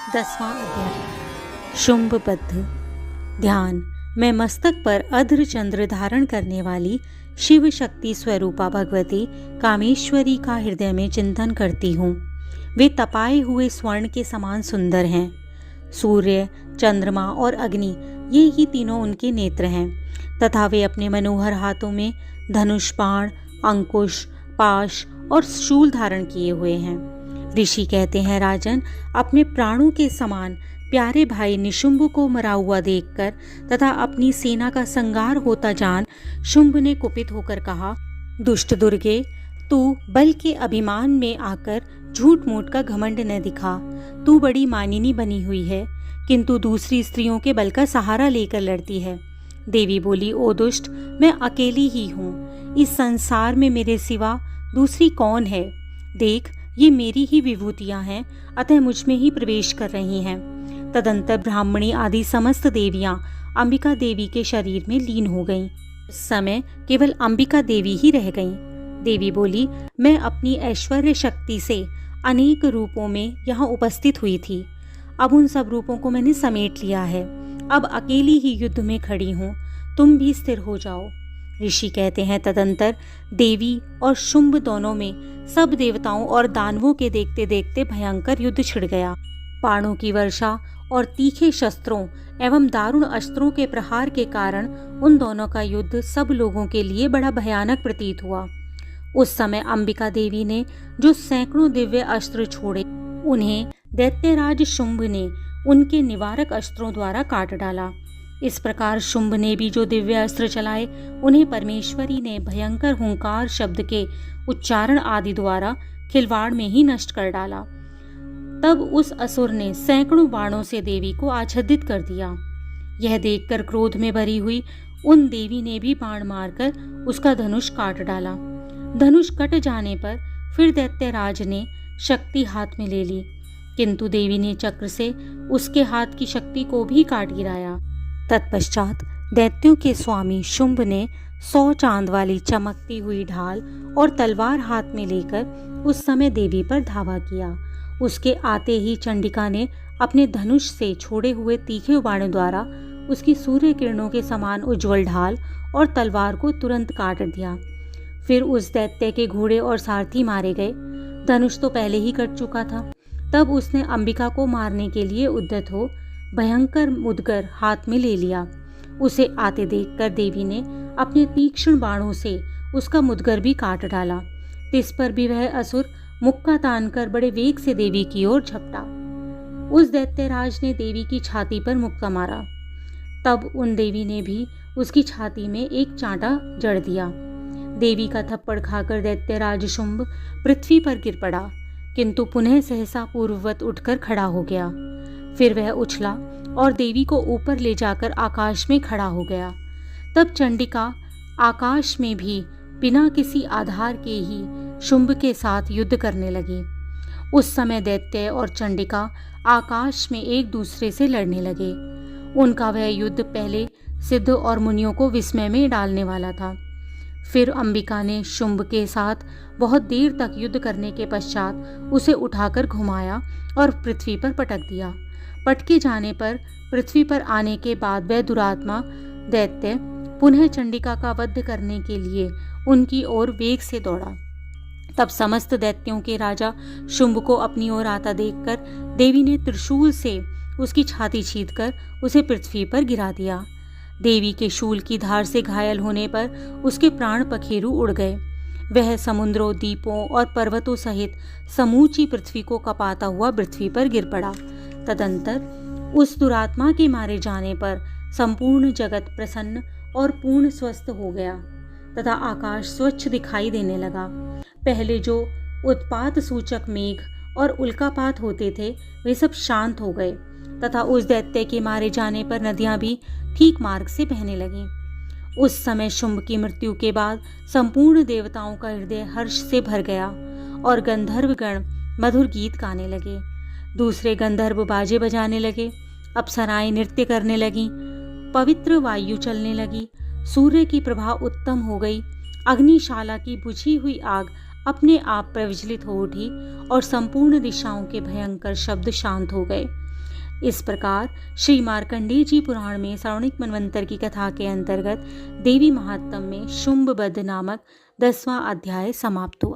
10वां अध्याय। शुंभबद्ध। ध्यान। मैं मस्तक पर अध्र चंद्र धारण करने वाली शिव शक्ति स्वरूपा भगवती कामेश्वरी का हृदय में चिंतन करती हूँ। वे तपाए हुए स्वर्ण के समान सुंदर हैं। सूर्य, चंद्रमा और अग्नि, ये ही तीनों उनके नेत्र हैं तथा वे अपने मनोहर हाथों में धनुष, बाण, अंकुश, पाश और शूल धारण किए हुए हैं। ऋषि कहते हैं, राजन, अपने प्राणों के समान प्यारे भाई निशुंभ को मरा हुआ देखकर तथा अपनी सेना का संगार होता जान शुंभ ने कुपित होकर कहा, दुष्ट दुर्गे, तू बल के अभिमान में आकर झूठ मूठ का घमंड न दिखा। तू बड़ी मानिनी बनी हुई है, किंतु दूसरी स्त्रियों के बल का सहारा लेकर लड़ती है। देवी बोली, ओ दुष्ट, मैं अकेली ही हूँ। इस संसार में मेरे सिवा दूसरी कौन है? देख, ये मेरी ही विभूतियां हैं, अतः मुझ में ही प्रवेश कर रही हैं। तदंतर ब्राह्मणी आदि समस्त देवियां अंबिका देवी के शरीर में लीन हो गईं। उस समय केवल अंबिका देवी ही रह गईं। देवी बोली, मैं अपनी ऐश्वर्य शक्ति से अनेक रूपों में यहाँ उपस्थित हुई थी। अब उन सब रूपों को मैंने समेट लिया है। अब अकेली ही युद्ध में खड़ी हूँ। तुम भी स्थिर हो जाओ। ऋषि कहते हैं, तदंतर देवी और शुंभ दोनों में सब देवताओं और दानवों के देखते देखते भयंकर युद्ध छिड़ गया। बाणों की वर्षा और तीखे शस्त्रों एवं दारुण अस्त्रों के प्रहार के कारण उन दोनों का युद्ध सब लोगों के लिए बड़ा भयानक प्रतीत हुआ। उस समय अंबिका देवी ने जो सैकड़ों दिव्य अस्त्र छोड़े, उन्हें दैत्यराज शुंभ ने उनके निवारक अस्त्रों द्वारा काट डाला। इस प्रकार शुंभ ने भी जो दिव्य अस्त्र चलाए, उन्हें परमेश्वरी ने भयंकर हुंकार शब्द के उच्चारण आदि द्वारा खिलवाड़ में ही नष्ट कर डाला। तब उस असुर ने सैकड़ों बाणों से देवी को आच्छादित कर दिया। यह देखकर क्रोध में भरी हुई उन देवी ने भी बाण मारकर उसका धनुष काट डाला। धनुष कट जाने पर फिर दैत्यराज ने शक्ति हाथ में ले ली, किंतु देवी ने चक्र से उसके हाथ की शक्ति को भी काट गिराया। तत्पश्चात दैत्यों के स्वामी शुंभ ने 100 चांद वाली चमकती हुई ढाल और तलवार हाथ में लेकर उस समय देवी पर धावा किया। उसके आते ही चंडिका ने अपने धनुष से छोड़े हुए तीखे बाणों द्वारा उसकी सूर्य किरणों के समान उज्जवल ढाल और तलवार को तुरंत काट दिया। फिर उस दैत्य के घोड़े और सारथी मारे गए। धनुष तो पहले ही कट चुका था। तब उसने अंबिका को मारने के लिए उद्यत हो भयंकर मुदगर हाथ में ले लिया। उसे आते देखकर देवी ने अपने तीक्ष्ण बाणों से उसका मुदगर भी काट डाला। इस पर भी वह असुर मुक्का तानकर बड़े वेग से देवी की ओर झपटा। उस दैत्यराज ने देवी की छाती पर मुक्का मारा। तब उन देवी ने भी उसकी छाती में एक चांटा जड़ दिया। देवी का थप्पड़ खाकर दैत्यराज शुंभ पृथ्वी पर गिर पड़ा, किंतु पुनः सहसा पूर्ववत उठकर खड़ा हो गया। फिर वह उछला और देवी को ऊपर ले जाकर आकाश में खड़ा हो गया। तब चंडिका आकाश में भी बिना किसी आधार के ही शुंभ के साथ युद्ध करने लगी। उस समय दैत्य और चंडिका आकाश में एक दूसरे से लड़ने लगे। उनका वह युद्ध पहले सिद्ध और मुनियों को विस्मय में डालने वाला था। फिर अंबिका ने शुंभ के साथ बहुत देर तक युद्ध करने के पश्चात उसे उठाकर घुमाया और पृथ्वी पर पटक दिया। पटके जाने पर पृथ्वी पर आने के बाद वह दुरात्मा दैत्य पुनः चंडिका का वध करने के लिए उनकी ओर वेग से दौड़ा। तब समस्त दैत्यों के राजा शुंभ को अपनी ओर आता देखकर देवी ने त्रिशूल से उसकी छाती छींदकर उसे पृथ्वी पर गिरा दिया। देवी के शूल की धार से घायल होने पर उसके प्राण पखेरु उड़ गए। वह समुद्रों, द्वीपों और पर्वतों सहित समूची पृथ्वी को कपाता हुआ पृथ्वी पर गिर पड़ा। तदंतर उस दुरात्मा के मारे जाने पर संपूर्ण जगत प्रसन्न और पूर्ण स्वस्थ हो गया तथा आकाश स्वच्छ दिखाई देने लगा। पहले जो उत्पात सूचक मेघ और उल्कापात होते थे, वे सब शांत हो गए तथा उस दैत्य के मारे जाने पर नदियां भी ठीक मार्ग से बहने लगीं। उस समय शुंभ की मृत्यु के बाद संपूर्ण देवताओं का हृदय हर्ष से भर गया और गंधर्वगण मधुर गीत गाने लगे। दूसरे गंधर्व बाजे बजाने लगे। अप्सराएं नृत्य करने लगीं। पवित्र वायु चलने लगी। सूर्य की प्रभा उत्तम हो गई। अग्निशाला की बुझी हुई आग अपने आप प्रज्वलित हो उठी और संपूर्ण दिशाओं के भयंकर शब्द शांत हो गए। इस प्रकार श्री मार्कंडेय जी पुराण में सारणिक मनवंतर की कथा के अंतर्गत देवी महात्म्य में शुंभबद्ध नामक 10वां अध्याय समाप्त हुआ।